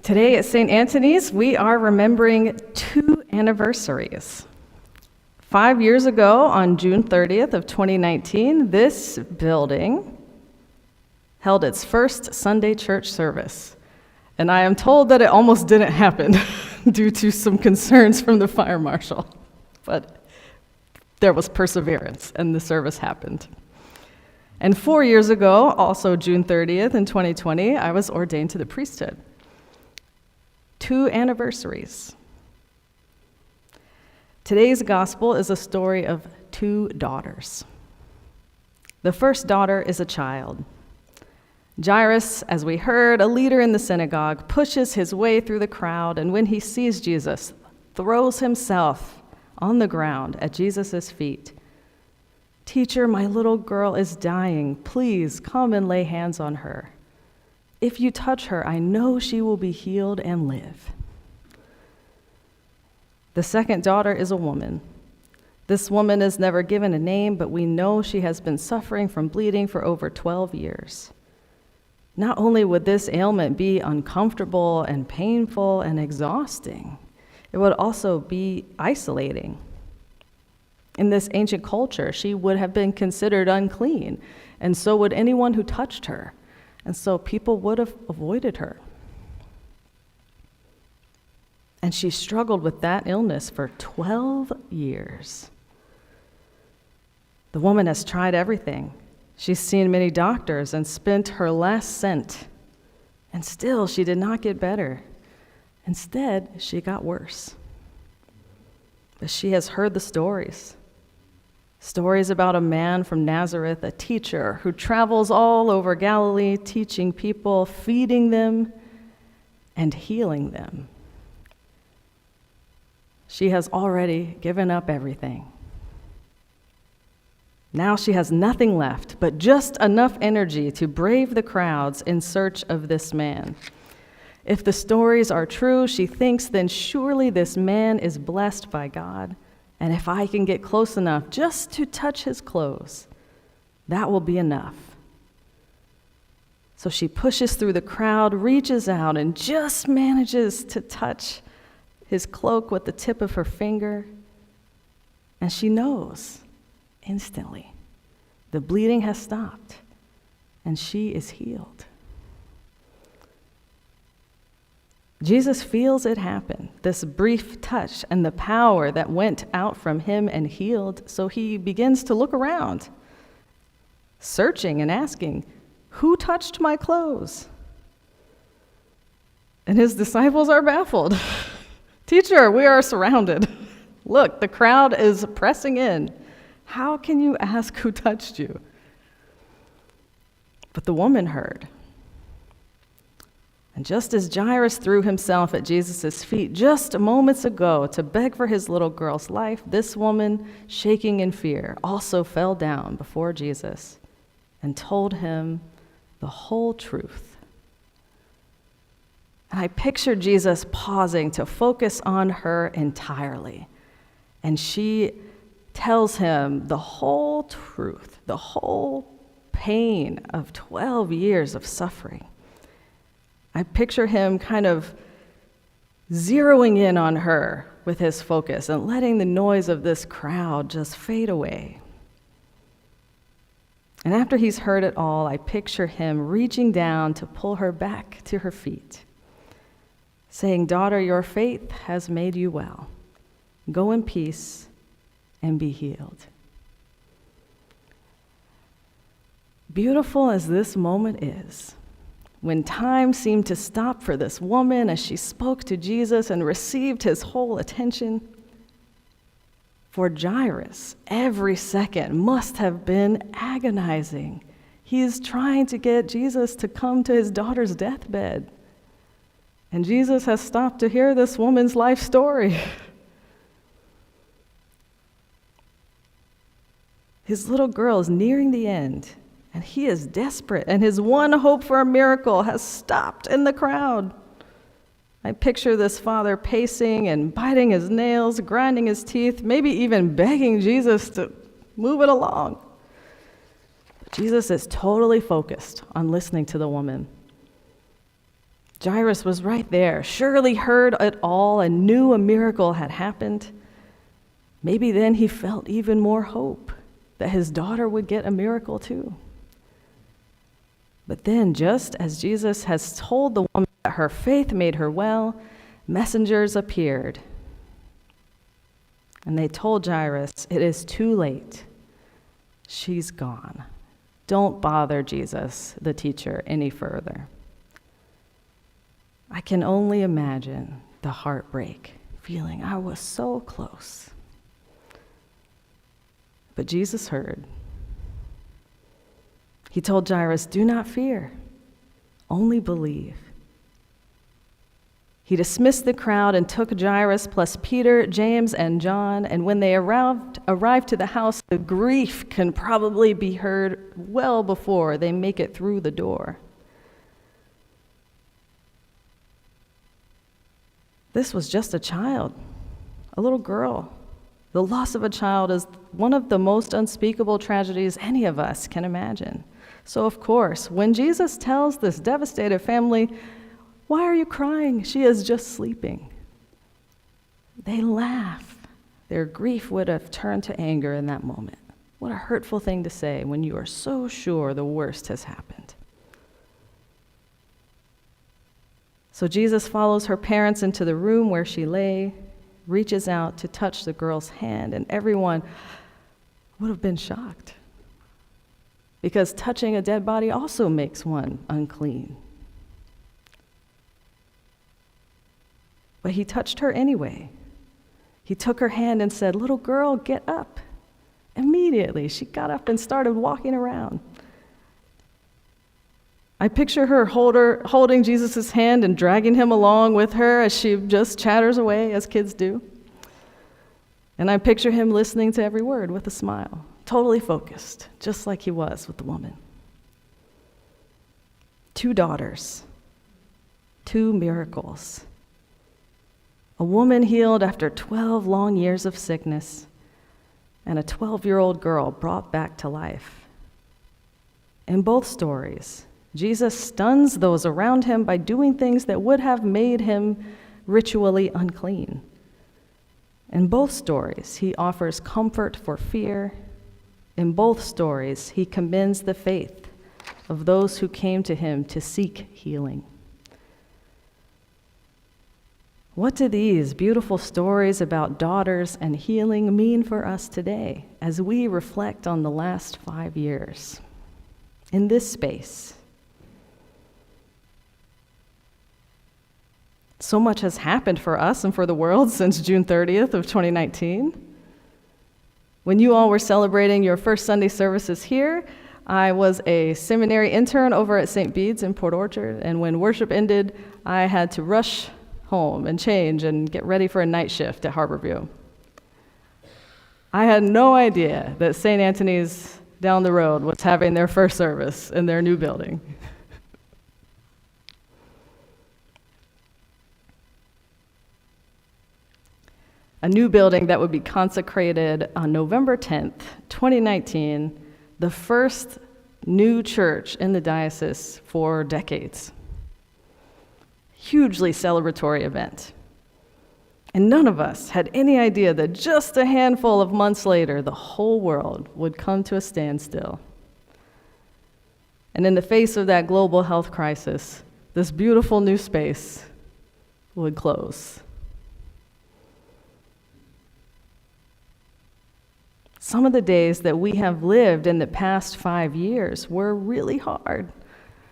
Today at St. Anthony's, we are remembering 2 anniversaries. 5 years ago, on June 30th of 2019, this building held its first Sunday church service. And I am told that it almost didn't happen due to some concerns from the fire marshal. But there was perseverance, and the service happened. And 4 years ago, also June 30th in 2020, I was ordained to the priesthood. 2 anniversaries. Today's gospel is a story of 2 daughters. The first daughter is a child. Jairus, as we heard, a leader in the synagogue, pushes his way through the crowd, and when he sees Jesus, throws himself on the ground at Jesus' feet. "Teacher, my little girl is dying. Please come and lay hands on her. If you touch her, I know she will be healed and live." The second daughter is a woman. This woman is never given a name, but we know she has been suffering from bleeding for over 12 years. Not only would this ailment be uncomfortable and painful and exhausting, it would also be isolating. In this ancient culture, she would have been considered unclean, and so would anyone who touched her. And so people would have avoided her. And she struggled with that illness for 12 years. The woman has tried everything. She's seen many doctors and spent her last cent. And still, she did not get better. Instead, she got worse. But she has heard the stories. Stories about a man from Nazareth, a teacher who travels all over Galilee, teaching people, feeding them, and healing them. She has already given up everything. Now she has nothing left but just enough energy to brave the crowds in search of this man. If the stories are true, she thinks, then surely this man is blessed by God. And if I can get close enough just to touch his clothes, that will be enough. So she pushes through the crowd, reaches out, and just manages to touch his cloak with the tip of her finger. And she knows instantly the bleeding has stopped, and she is healed. Jesus feels it happen, this brief touch and the power that went out from him and healed, so he begins to look around, searching and asking, "Who touched my clothes?" And his disciples are baffled. "Teacher, we are surrounded. Look, the crowd is pressing in. How can you ask who touched you?" But the woman heard. And just as Jairus threw himself at Jesus' feet just moments ago to beg for his little girl's life, this woman, shaking in fear, also fell down before Jesus and told him the whole truth. And I picture Jesus pausing to focus on her entirely. And she tells him the whole truth, the whole pain of 12 years of suffering. I picture him kind of zeroing in on her with his focus and letting the noise of this crowd just fade away. And after he's heard it all, I picture him reaching down to pull her back to her feet, saying, "Daughter, your faith has made you well. Go in peace and be healed." Beautiful as this moment is, when time seemed to stop for this woman as she spoke to Jesus and received his whole attention, for Jairus, every second must have been agonizing. He is trying to get Jesus to come to his daughter's deathbed. And Jesus has stopped to hear this woman's life story. His little girl is nearing the end, and he is desperate, and his one hope for a miracle has stopped in the crowd. I picture this father pacing and biting his nails, grinding his teeth, maybe even begging Jesus to move it along. But Jesus is totally focused on listening to the woman. Jairus was right there, surely heard it all and knew a miracle had happened. Maybe then he felt even more hope that his daughter would get a miracle too. But then, just as Jesus has told the woman that her faith made her well, messengers appeared. And they told Jairus, "It is too late. She's gone. Don't bother Jesus, the teacher, any further." I can only imagine the heartbreak, feeling I was so close. But Jesus heard. He told Jairus, "Do not fear, only believe." He dismissed the crowd and took Jairus plus Peter, James, and John, and when they arrived to the house, the grief can probably be heard well before they make it through the door. This was just a child, a little girl. The loss of a child is one of the most unspeakable tragedies any of us can imagine. So of course, when Jesus tells this devastated family, "Why are you crying? She is just sleeping," they laugh. Their grief would have turned to anger in that moment. What a hurtful thing to say when you are so sure the worst has happened. So Jesus follows her parents into the room where she lay, reaches out to touch the girl's hand, and everyone would have been shocked, because touching a dead body also makes one unclean. But he touched her anyway. He took her hand and said, "Little girl, get up." Immediately, she got up and started walking around. I picture her holding Jesus' hand and dragging him along with her as she just chatters away, as kids do. And I picture him listening to every word with a smile, totally focused, just like he was with the woman. 2 daughters, 2 miracles. A woman healed after 12 long years of sickness, and a 12-year-old girl brought back to life. In both stories, Jesus stuns those around him by doing things that would have made him ritually unclean. In both stories, he offers comfort for fear. In both stories, he commends the faith of those who came to him to seek healing. What do these beautiful stories about daughters and healing mean for us today as we reflect on the last 5 years in this space? So much has happened for us and for the world since June 30th of 2019. When you all were celebrating your first Sunday services here, I was a seminary intern over at St. Bede's in Port Orchard, and when worship ended, I had to rush home and change and get ready for a night shift at Harborview. I had no idea that St. Anthony's down the road was having their first service in their new building. A new building that would be consecrated on November 10th, 2019, the first new church in the diocese for decades. Hugely celebratory event. And none of us had any idea that just a handful of months later, the whole world would come to a standstill. And in the face of that global health crisis, this beautiful new space would close. Some of the days that we have lived in the past 5 years were really hard.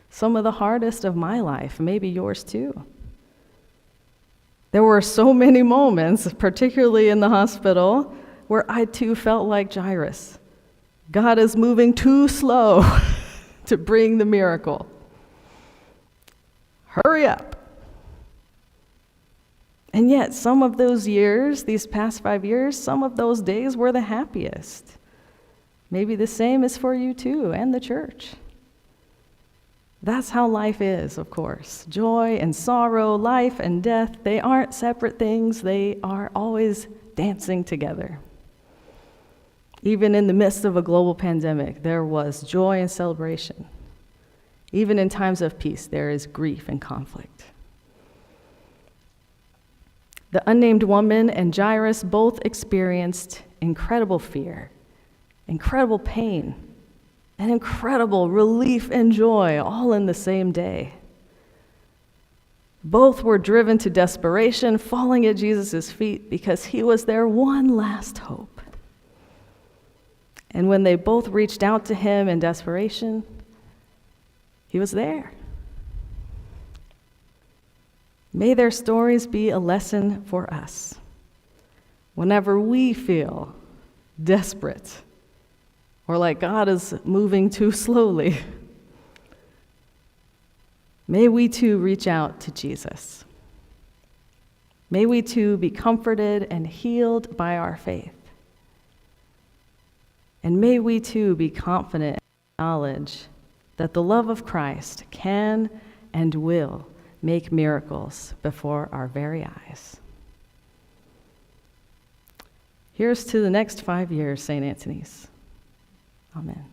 Some of the hardest of my life, maybe yours too. There were so many moments, particularly in the hospital, where I too felt like Jairus. God is moving too slow to bring the miracle. Hurry up. And yet, some of those years, these past 5 years, some of those days were the happiest. Maybe the same is for you too, and the church. That's how life is, of course. Joy and sorrow, life and death, they aren't separate things. They are always dancing together. Even in the midst of a global pandemic, there was joy and celebration. Even in times of peace, there is grief and conflict. The unnamed woman and Jairus both experienced incredible fear, incredible pain, and incredible relief and joy all in the same day. Both were driven to desperation, falling at Jesus' feet because he was their one last hope. And when they both reached out to him in desperation, he was there. May their stories be a lesson for us. Whenever we feel desperate or like God is moving too slowly, may we too reach out to Jesus. May we too be comforted and healed by our faith. And may we too be confident in the knowledge that the love of Christ can and will make miracles before our very eyes. Here's to the next 5 years, St. Anthony's. Amen.